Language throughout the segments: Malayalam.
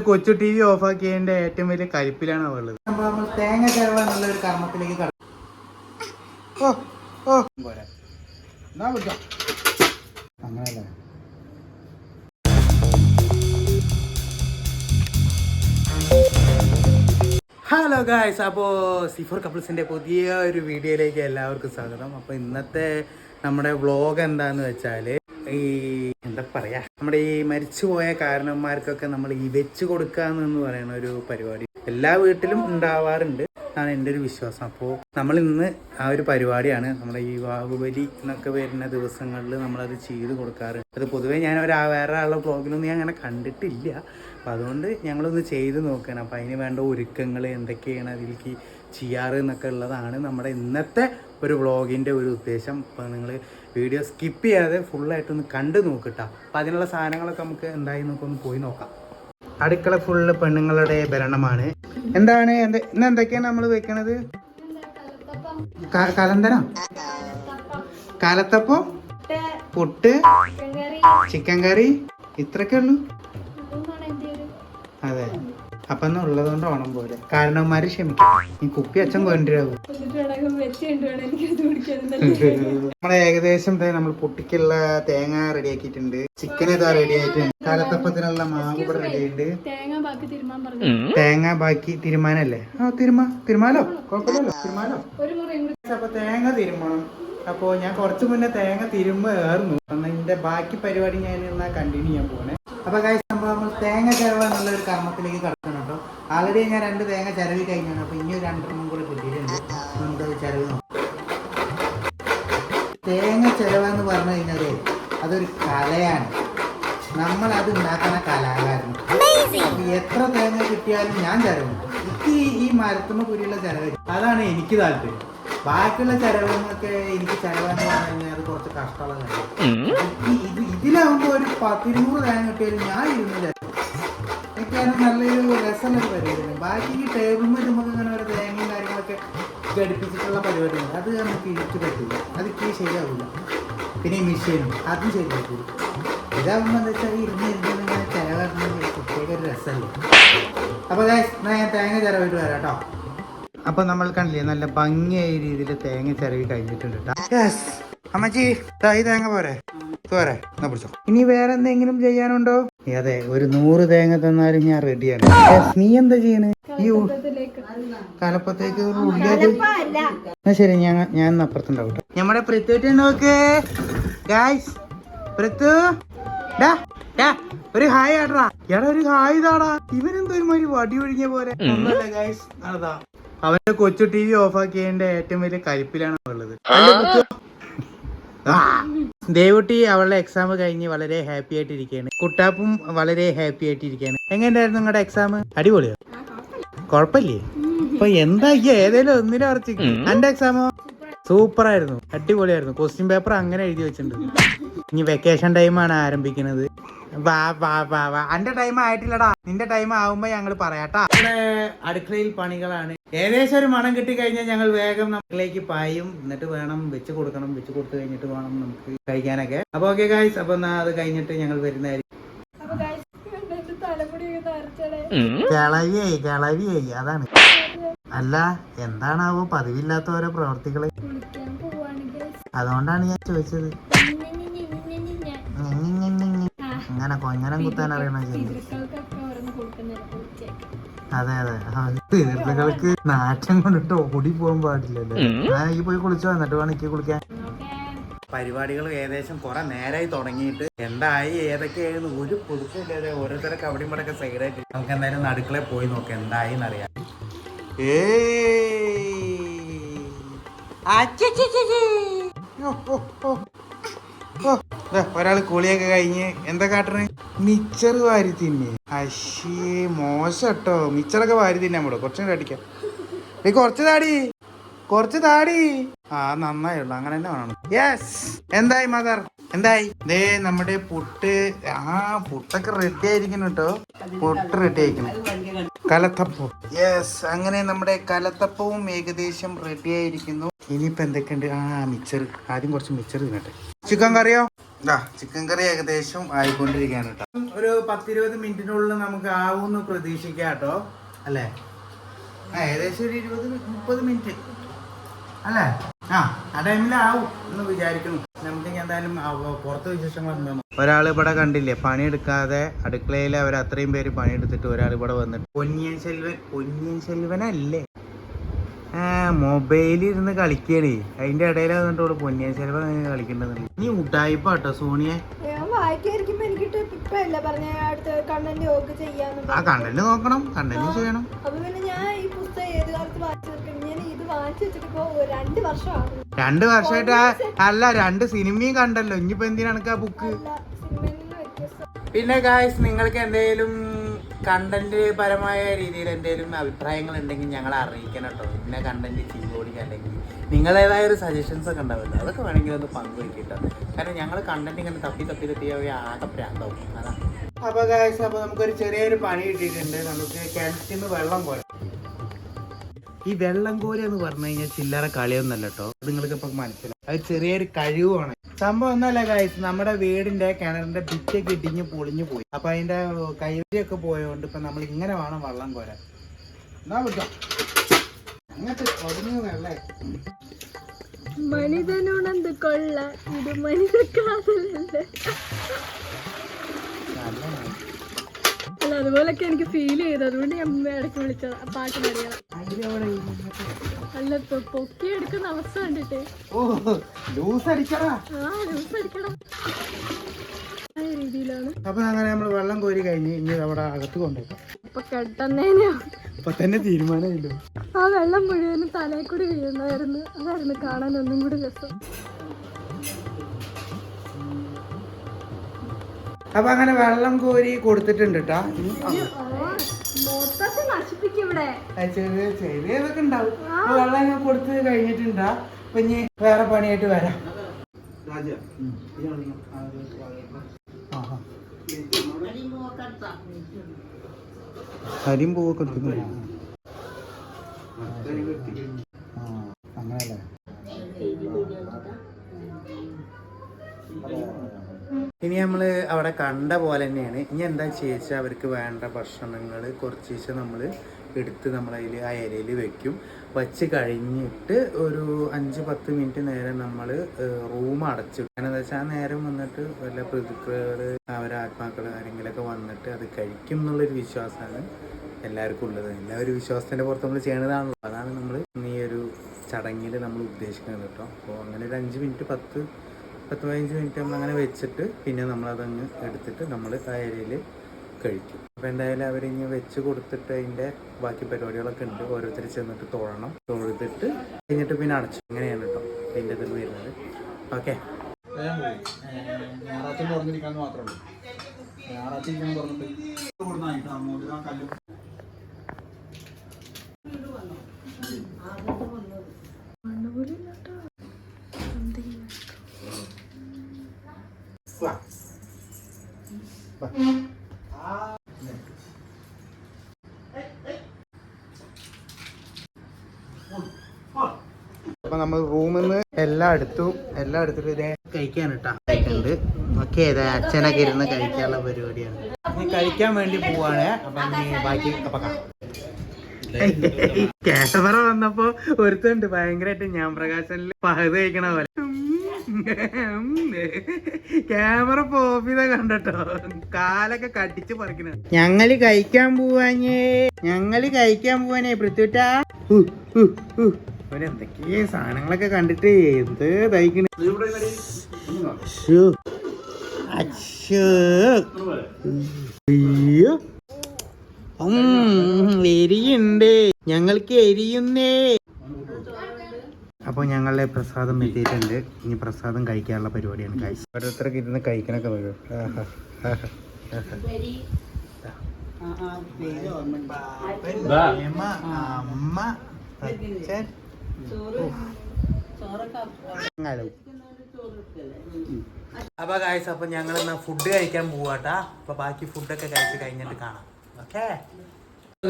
കൊച്ചു ടി വി ഓഫ് ആക്കിയതിന്റെ ഏറ്റവും വലിയ കരിപ്പിലാണ് ഉള്ളത്. നമ്മൾ തേങ്ങ ചെലവാന്നുള്ള ഒരു കർമ്മത്തിലേക്ക് കടക്കും. അങ്ങനല്ലേ. ഹലോ ഗായ്സ്, അപ്പോൾ C4 കപ്പിൾസിൻ്റെ പുതിയ ഒരു വീഡിയോയിലേക്ക് എല്ലാവർക്കും സ്വാഗതം. അപ്പോൾ ഇന്നത്തെ നമ്മുടെ വ്ളോഗ് എന്താന്ന് വെച്ചാൽ, ഈ എന്താ പറയുക, നമ്മുടെ ഈ മരിച്ചുപോയ കാരണന്മാർക്കൊക്കെ നമ്മൾ ഈ വെച്ച് കൊടുക്കാന്ന് പറയുന്ന ഒരു പരിപാടി എല്ലാ വീട്ടിലും ഉണ്ടാവാറുണ്ട് ആണ് എൻ്റെ ഒരു വിശ്വാസം. അപ്പോൾ നമ്മൾ ഇന്ന് ആ ഒരു പരിപാടിയാണ് നമ്മുടെ ഈ ബാഹുബലി എന്നൊക്കെ വരുന്ന ദിവസങ്ങളിൽ നമ്മളത് ചെയ്ത് കൊടുക്കാറ്. അത് പൊതുവേ ഞാൻ വേറെ ആളുടെ വ്ളോഗിലൊന്നും ഞാൻ അങ്ങനെ കണ്ടിട്ടില്ല. അപ്പോൾ അതുകൊണ്ട് ഞങ്ങളൊന്ന് ചെയ്ത് നോക്കുകയാണ്. അപ്പോൾ അതിന് വേണ്ട ഒരുക്കങ്ങൾ എന്തൊക്കെയാണ് അതിലേക്ക് ചെയ്യാറ് എന്നൊക്കെ ഉള്ളതാണ് നമ്മുടെ ഇന്നത്തെ ഒരു വ്ളോഗിൻ്റെ ഒരു ഉദ്ദേശം. അപ്പോൾ നിങ്ങൾ വീഡിയോ സ്കിപ്പ് ചെയ്യാതെ ഫുള്ളായിട്ടൊന്ന് കണ്ടു നോക്കിട്ടാ. അപ്പോൾ അതിനുള്ള സാധനങ്ങളൊക്കെ നമുക്ക് എന്തായി നമുക്കൊന്ന് പോയി നോക്കാം. അടുക്കള ഫുള്ള് പെണ്ണുങ്ങളുടെ ഭരണമാണ്. എന്താണ് ഇന്ന് എന്തൊക്കെയാണ് നമ്മൾ വെക്കണത്? കലന്തനോ, കാലത്തപ്പം, പുട്ട്, ചിക്കൻ കറി, ഇത്രയൊക്കെ ഉള്ളൂ. അതെ, അപ്പൊ ഉള്ളതുകൊണ്ട് ഓണം പോലെ കാരണവന്മാര് ക്ഷമിക്കും. ഈ കുപ്പി അച്ഛൻ കൊണ്ടുവരാവും. നമ്മളെ ഏകദേശം നമ്മൾ പുട്ടിക്കുള്ള തേങ്ങ റെഡി ആക്കിയിട്ടുണ്ട്. ചിക്കൻ ഇതാ റെഡി ആയിട്ടുണ്ട്. കാലത്തപ്പത്തിനുള്ള മാവ് ഇവിടെ റെഡി ആയിട്ടുണ്ട്. തേങ്ങ ബാക്കി തിരുമാനല്ലേ? തിരുമാലോ കുഴപ്പമില്ലല്ലോ, തിരുമാലോ. അപ്പൊ തേങ്ങ തിരുമണം. അപ്പൊ ഞാൻ കുറച്ചു മുന്നേ തേങ്ങ തിരുമ്പായിരുന്നു. ഇതിന്റെ ബാക്കി പരിപാടി ഞാൻ എന്നാ കണ്ടിന്യൂ ചെയ്യാൻ പോണേ. അപ്പൊ കാര്യം സംഭവം നമ്മൾ തേങ്ങ ചിരവ എന്നുള്ള ഒരു കർമ്മത്തിലേക്ക് കടക്കണം കേട്ടോ. ആൾറെഡി ഞാൻ 2 തേങ്ങ ചിരവി കഴിഞ്ഞാണ്. അപ്പൊ ഇനി 2 കൂടെ കിട്ടിയിട്ടുണ്ട്. നമുക്കത് ചിരവി നോക്കാം. തേങ്ങ ചിരവ എന്ന് പറഞ്ഞു കഴിഞ്ഞാല് അതൊരു കലയാണ്. നമ്മൾ അത് ഉണ്ടാക്കുന്ന കലാകാരൻ. അപ്പൊ എത്ര തേങ്ങ കിട്ടിയാലും ഞാൻ ചിരവും. എനിക്ക് ഈ മരത്തുമ്മ കുരിയുള്ള ചിരവ്, അതാണ് എനിക്ക് താല്പര്യം. ബാക്കിയുള്ള ചിരവുകളൊക്കെ എനിക്ക് ചിരവെന്ന് പറഞ്ഞു കഴിഞ്ഞാൽ അത് കുറച്ച് കഷ്ടമുള്ള കാര്യം. ഇതിലാവുമ്പോ ഒരു 10-20 തേങ്ങ കിട്ടിയാലും ഞാൻ ഇരുന്നില്ല. എനിക്കത് നല്ലൊരു രസമുള്ളൊരു പരിപാടിയാണ്. ബാക്കി ഈ ടേബിൾ നമുക്ക് ഇങ്ങനെ ഒരു തേങ്ങയും കാര്യങ്ങളൊക്കെ ഘടിപ്പിച്ചിട്ടുള്ള പരിപാടിയാണ്. അത് നമുക്ക് എനിക്ക് പറ്റില്ല, അത് എനിക്ക് ശരിയാവില്ല. പിന്നെ ഈ മെഷീനും അതും ശരി പറ്റില്ല. ഇതാവുമ്പോൾ എന്താ വെച്ചാൽ ഇരുന്നിങ്ങനെ ചിലവറിന് പ്രത്യേക ഒരു രസമല്ലേ. അപ്പോൾ ഞാൻ തേങ്ങ ചിലവിട്ട് വരാം കേട്ടോ. അപ്പൊ നമ്മൾ കണ്ടില്ലേ, നല്ല ഭംഗിയായ രീതിയിൽ തേങ്ങ ചിരവി കഴിഞ്ഞിട്ടുണ്ട് കേട്ടോ. അമ്മച്ചി, ഈ തേങ്ങ പോരെ എന്നാ പിടിച്ചോ. ഇനി വേറെ എന്തെങ്കിലും ചെയ്യാനുണ്ടോ? അതെ, ഒരു 100 തേങ്ങ തന്നാലും ഞാൻ റെഡിയാണ്. നീ എന്താ ചെയ്യണേ? ഈ കലപ്പത്തേക്ക് ഉള്ളിയത് എന്നാ ശരി, ഞാൻ അപ്പുറത്തുണ്ടാവും കേട്ടോ. നമ്മുടെ പൃഥ്വിട്ട് നോക്ക് ഗായ്സ്. പൃഥ്വി ഒരു ഹായ് ആടാ. എടാ ഒരു ഹായ് താടാ. ഇവനെന്തോ ഒരുമാതിരി വടി ഒഴിഞ്ഞ പോലെ. ഒന്നല്ല ഗായ്സ്, അതാ അവന്റെ കൊച്ചു ടി വി ഓഫ് ആക്കിയതിന്റെ ഏറ്റവും വലിയ കരിപ്പിലാണ് ഉള്ളത്. ദേവുട്ടി അവളുടെ എക്സാം കഴിഞ്ഞ് വളരെ ഹാപ്പി ആയിട്ടിരിക്കുകയാണ്. കുട്ടാപ്പും വളരെ ഹാപ്പി ആയിട്ടിരിക്കുകയാണ്. എങ്ങനെയായിരുന്നു നിങ്ങളുടെ എക്സാം? അടിപൊളിയോ? കുഴപ്പമില്ലേ? അപ്പൊ എന്താ ഏതേലും ഒന്നിനെ ഉറച്ചു. എന്റെ എക്സാമോ സൂപ്പറായിരുന്നു, അടിപൊളിയായിരുന്നു. ക്വസ്റ്റ്യൻ പേപ്പർ അങ്ങനെ എഴുതി വെച്ചിട്ടുണ്ട്. ഇനി വെക്കേഷൻ ടൈമാണ് ആരംഭിക്കുന്നത്. എന്റെ ടൈം ആയിട്ടില്ലടാ, നിന്റെ ടൈം ആവുമ്പോ ഞങ്ങൾ പറയാട്ടാ. ഇവിടെ അടുക്കളയിൽ പണികളാണ്. ഏകദേശം ഒരു മണം കിട്ടിക്കഴിഞ്ഞാൽ ഞങ്ങൾ വേഗം നമ്മളിലേക്ക് പായും. എന്നിട്ട് വേണം വെച്ച് കൊടുക്കണം. വെച്ച് കൊടുത്തു കഴിഞ്ഞിട്ട് വേണം നമുക്ക് കഴിക്കാനൊക്കെ. അപ്പൊ ഓക്കെ ഗായ്സ്, അപ്പൊ എന്നാ അത് കഴിഞ്ഞിട്ട് ഞങ്ങൾ വരുന്നതായിരിക്കും. കിളവിയായി അതാണ്. അല്ല, എന്താണാവോ പതിവില്ലാത്ത ഓരോ പ്രവർത്തികള്. അതുകൊണ്ടാണ് ഞാൻ ചോദിച്ചത്. അങ്ങനെ കൊഞ്ഞനം കുത്താൻ അറിയണ. അതെ തീർച്ചകൾക്ക് നാറ്റം കൊണ്ടിട്ട് ഓടി പോകാൻ പാടില്ലല്ലോ. ഈ പോയി കുളിച്ചോ, എന്നിട്ട് വേണം എനിക്ക് കുളിക്കാൻ. പരിപാടികൾ ഏകദേശം കുറെ നേരമായി തുടങ്ങിയിട്ട് എന്തായി ഏതൊക്കെയായിരുന്നു ഒരു പുതുക്കില്ലാതെ ഓരോരുത്തരൊക്കെ അവിടെയും ഇവിടെ സൈഡായിട്ട്. നമുക്ക് എന്തായാലും അടുക്കളയിൽ പോയി നോക്കാം എന്തായി എന്നറിയാം. ഒരാള് കുളിയൊക്കെ കഴിഞ്ഞ് എന്താ കാട്ടണേ? മിച്ചർ വാരി തിന്നെ. അശ്ശേ മോശം കേട്ടോ. മിച്ചറൊക്കെ വാരി തിന്നാൻ കൂടെ കുറച്ചും അടിക്കാം. കുറച്ച് താടി. ആ നന്നായുള്ളു, അങ്ങനെ തന്നെ വേണം. യെസ്, എന്തായി മദർ, എന്തായി? ദേ നമ്മുടെ പുട്ട്. പുട്ടൊക്കെ റെഡി ആയിരിക്കണം കേട്ടോ. പുട്ട് റെഡി ആയിരിക്കണം. കലത്തപ്പം. യെസ്, അങ്ങനെ നമ്മുടെ കലത്തപ്പവും ഏകദേശം റെഡി ആയിരിക്കുന്നു. ഇനിയിപ്പോ എന്തൊക്കെയുണ്ട്? മിച്ചർ. ആദ്യം കുറച്ച് മിച്ചർ തിന്നട്ടെ. ചിക്കൻ കറിയോ? ചിക്കൻ കറി ഏകദേശം ആയിക്കൊണ്ടിരിക്കുകയാണ് കേട്ടോ. ഒരു 10-20 മിനിറ്റിനുള്ളിൽ നമുക്ക് ആവുമെന്ന് പ്രതീക്ഷിക്കാം കേട്ടോ, അല്ലേ? ഏകദേശം ഒരു 20-30 മിനിറ്റ് അല്ലേ? ആ ടൈമിലാവും എന്ന് വിചാരിക്കുന്നു. നമുക്ക് എന്തായാലും പുറത്തെ വിശേഷങ്ങൾ എന്താണ്. ഒരാൾ ഇവിടെ കണ്ടില്ലേ, പണിയെടുക്കാതെ അടുക്കളയിൽ അവർ അത്രയും പേര് പണിയെടുത്തിട്ട് ഒരാൾ ഇവിടെ വന്നിട്ട് പൊന്നിയൻ സെൽവനല്ലേ മൊബൈലിൽ ഇരുന്ന് കളിക്കണേ. അതിന്റെ ഇടയിൽ വന്നിട്ട് പൊന്നിയൻ സെൽവൻ കളിക്കേണ്ടത്. നീ ഉടായിപ്പാട്ടോ സോണിയെ. ആ കണ്ടന്റ് നോക്കണം, കണ്ടന്റ് ചെയ്യണം. രണ്ട് വർഷമായിട്ട് അല്ല, 2 സിനിമയും കണ്ടല്ലോ. ഇനിയിപ്പോ എന്തിനാണ് ആ ബുക്ക്? പിന്നെ ഗായ്സ്, നിങ്ങൾക്ക് എന്തെങ്കിലും കണ്ടന്റ് പരമായ രീതിയിൽ എന്തെങ്കിലും അഭിപ്രായങ്ങൾ ഉണ്ടെങ്കിൽ ഞങ്ങളെ അറിയിക്കണം കേട്ടോ. പിന്നെ കണ്ടന്റ് ചെയ്തുകൊടുക്കുക, അല്ലെങ്കിൽ നിങ്ങളേതായ ഒരു സജഷൻസ് ഒക്കെ ഉണ്ടാവില്ല, അതൊക്കെ വേണമെങ്കിൽ ഒന്ന് പങ്കുവയ്ക്കിട്ടോ. കാരണം ഞങ്ങൾ കണ്ടന്റ് ഇങ്ങനെ തപ്പി ആകെ പ്രാന്താവും. അതാണ്. അപ്പൊ ഗായ്സ്, അപ്പൊ നമുക്കൊരു ചെറിയൊരു പണി കിട്ടിയിട്ടുണ്ട്. നമുക്ക് കിണറ്റിന്ന് വെള്ളം കോരാം. ഈ വെള്ളം കോര എന്ന് പറഞ്ഞു കഴിഞ്ഞാൽ ചില്ലറ കളിയൊന്നല്ല കേട്ടോ, നിങ്ങൾക്ക് ഇപ്പൊ മനസ്സിലാവും. അത് ചെറിയൊരു കഴിവാണ്. സംഭവം ഒന്നല്ല ഗായ്സ്, നമ്മുടെ വീടിന്റെ കിണറിന്റെ ഭിറ്റൊക്കെ ഇടിഞ്ഞ് പൊളിഞ്ഞു പോയി. അപ്പൊ അതിന്റെ കൈവരിയൊക്കെ പോയതുകൊണ്ട് ഇപ്പൊ നമ്മൾ ഇങ്ങനെ വേണം വെള്ളം കോരാൻ. എന്നാ വിട്ടോ അങ്ങനത്തെ ഒതുങ്ങി വെള്ളേ. മനിതനോടെന്ത് കൊള്ള, ഇത് മനിതക്കാതലല്ലേ. അല്ല, അതുപോലൊക്കെ എനിക്ക് ഫീൽ ചെയ്തു. അതുകൊണ്ട് ഞാൻ ഇടയ്ക്ക് വിളിച്ചത് പാട്ട് പാടിയാണ്. അല്ല, പൊക്കി എടുക്കുന്ന അവസ്ഥ കണ്ടിട്ട് ലൂസ് അടിക്കണം രീതിയിലാണ്. അപ്പൊ അങ്ങനെ നമ്മള് വെള്ളം കോരി കഴിഞ്ഞ് ഇനി അവിടെ അകത്ത് കൊണ്ടുപോകാം. അപ്പൊ കെട്ടുന്നേനോ അപ്പൊ തന്നെ തീരുമാനമില്ലോ. ആ വെള്ളം മുഴുവനും തലയിൽ കൂടി വീഴുന്നായിരുന്നു. അതായിരുന്നു കാണാൻ ഒന്നും കൂടി രസം. അപ്പൊ അങ്ങനെ വെള്ളം കോരി കൊടുത്തിട്ടുണ്ട് കേട്ടോ. ചെറിയതൊക്കെ ഉണ്ടാവും. വെള്ളം ഞാൻ കൊടുത്ത് കഴിഞ്ഞിട്ടുണ്ടാ. അപ്പൊ ഇനി വേറെ പണിയായിട്ട് വരാം. കരിമ്പൂവൊക്കെ എടുക്കുന്നു. അങ്ങനല്ലേ. ഇനി നമ്മൾ അവിടെ കണ്ട പോലെ തന്നെയാണ്. ഇനി എന്താ ചോദിച്ചാൽ അവർക്ക് വേണ്ട ഭക്ഷണങ്ങൾ കുറച്ച് നമ്മൾ എടുത്ത് നമ്മളതിൽ ആ ഇലയിൽ വെക്കും. വച്ച് കഴിഞ്ഞിട്ട് ഒരു 5-10 മിനിറ്റ് നേരം നമ്മൾ റൂം അടച്ചിടും. കാരണം എന്താ വെച്ചാൽ ആ നേരം വന്നിട്ട് വല്ല പ്രതിക്കൾ ആത്മാക്കൾ ആരെങ്കിലുമൊക്കെ വന്നിട്ട് അത് കഴിക്കും എന്നുള്ളൊരു വിശ്വാസമാണ് എല്ലാവർക്കും ഉള്ളത്. എല്ലാവരും വിശ്വാസത്തിൻ്റെ പുറത്ത് നമ്മൾ ചെയ്യണതാണല്ലോ. അതാണ് നമ്മൾ ഈ ഒരു ചടങ്ങിൽ നമ്മൾ ഉദ്ദേശിക്കുന്നത് കേട്ടോ. അപ്പോൾ അങ്ങനെ ഒരു 5 മിനിറ്റ് 10-15 മിനിറ്റ് നമ്മളങ്ങനെ വെച്ചിട്ട് പിന്നെ നമ്മളതങ്ങ് എടുത്തിട്ട് നമ്മൾ ആ ഏരിയയിൽ കഴിക്കും. അപ്പോൾ എന്തായാലും അവരിങ്ങ് വെച്ച് കൊടുത്തിട്ട് അതിൻ്റെ ബാക്കി പരിപാടികളൊക്കെ ഉണ്ട്. ഓരോരുത്തർ ചെന്നിട്ട് തൊഴുതിട്ട് കഴിഞ്ഞിട്ട് പിന്നെ അടച്ചു. അങ്ങനെയാണ് കേട്ടോ അതിൻ്റെ ഇതിൽ വരുന്നത്. ഓക്കെ, അപ്പൊ നമ്മൾ റൂമിൽ നിന്ന് എല്ലാം എടുത്തിട്ട് ഇതേ കഴിക്കാൻ ഇട്ടാ കഴിക്കുന്നുണ്ട്. ഓക്കെ, ഇതേ അച്ഛനൊക്കെ ഇരുന്ന് കഴിക്കാനുള്ള പരിപാടിയാണ്. ഇനി കഴിക്കാൻ വേണ്ടി പോവാണ്. അപ്പൊ ബാക്കി ക്യാമറ വന്നപ്പോ ഒരുത്തുണ്ട് ഭയങ്കരമായിട്ട് ഞാൻ പ്രകാശനിൽ പകുതി കഴിക്കണ പോലെ. ക്യാമറ പോപ്പിത കണ്ടോ, കാലൊക്കെ കടിച്ച് പറിക്കണ. ഞങ്ങള് കഴിക്കാൻ പോവാനേ പൃഥ്വിട്ടാ. എന്തൊക്കെയാ സാധനങ്ങളൊക്കെ കണ്ടിട്ട് എന്ത് തയ്ക്കണ. എരിയുണ്ട്, ഞങ്ങൾക്ക് എരിയുന്നേ. അപ്പോൾ ഞങ്ങളുടെ പ്രസാദം എത്തിയിട്ടുണ്ട്. ഇനി പ്രസാദം കഴിക്കാനുള്ള പരിപാടിയാണ്. കഴിച്ച് ഓരോരുത്തർക്ക് ഇരുന്ന് കഴിക്കണൊക്കെ വരും. അമ്മ അപ്പൊ ഗായ്സ്, അപ്പൊ ഞങ്ങൾ എന്നാ ഫുഡ് കഴിക്കാൻ പോവാട്ടാ. അപ്പൊ ബാക്കി ഫുഡൊക്കെ കഴിച്ച് കഴിഞ്ഞിട്ട് കാണാം. ഓക്കെ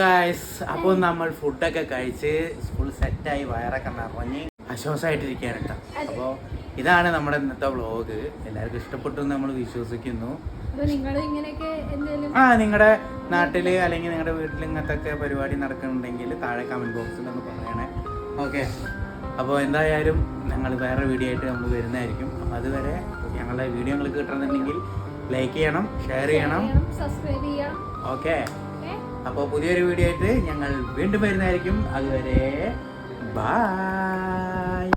ഗായ്സ്, അപ്പോൾ നമ്മൾ ഫുഡൊക്കെ കഴിച്ച് ഫുൾ സെറ്റായി വയറൊക്കെ നിറഞ്ഞ് ആശ്വാസമായിട്ടിരിക്കുകയാണ് കേട്ടോ. അപ്പോൾ ഇതാണ് നമ്മുടെ ഇന്നത്തെ വ്ളോഗ്. എല്ലാവർക്കും ഇഷ്ടപ്പെട്ടു എന്ന് നമ്മൾ വിശ്വസിക്കുന്നു. അപ്പൊ നിങ്ങൾ ഇങ്ങനെയൊക്കെ എന്തെങ്കിലും നിങ്ങളുടെ നാട്ടിൽ അല്ലെങ്കിൽ നിങ്ങളുടെ വീട്ടിൽ ഇങ്ങനത്തെ ഒക്കെ പരിപാടി നടക്കുന്നുണ്ടെങ്കിൽ താഴെ കമൻറ്റ് ബോക്സിൽ ഒന്ന് പറയണേ. ഓക്കെ, അപ്പോൾ എന്തായാലും ഞങ്ങൾ വേറെ വീഡിയോ ആയിട്ട് നമ്മൾ വരുന്നതായിരിക്കും. അപ്പോൾ അതുവരെ ഞങ്ങളുടെ വീഡിയോ നിങ്ങൾക്ക് കിട്ടണമെന്നുണ്ടെങ്കിൽ ലൈക്ക് ചെയ്യണം, ഷെയർ ചെയ്യണം, സബ്സ്ക്രൈബ് ചെയ്യണം. ഓക്കെ, അപ്പോൾ പുതിയൊരു വീഡിയോ ആയിട്ട് ഞങ്ങൾ വീണ്ടും വരുന്നതായിരിക്കും. അതുവരെ ബൈ.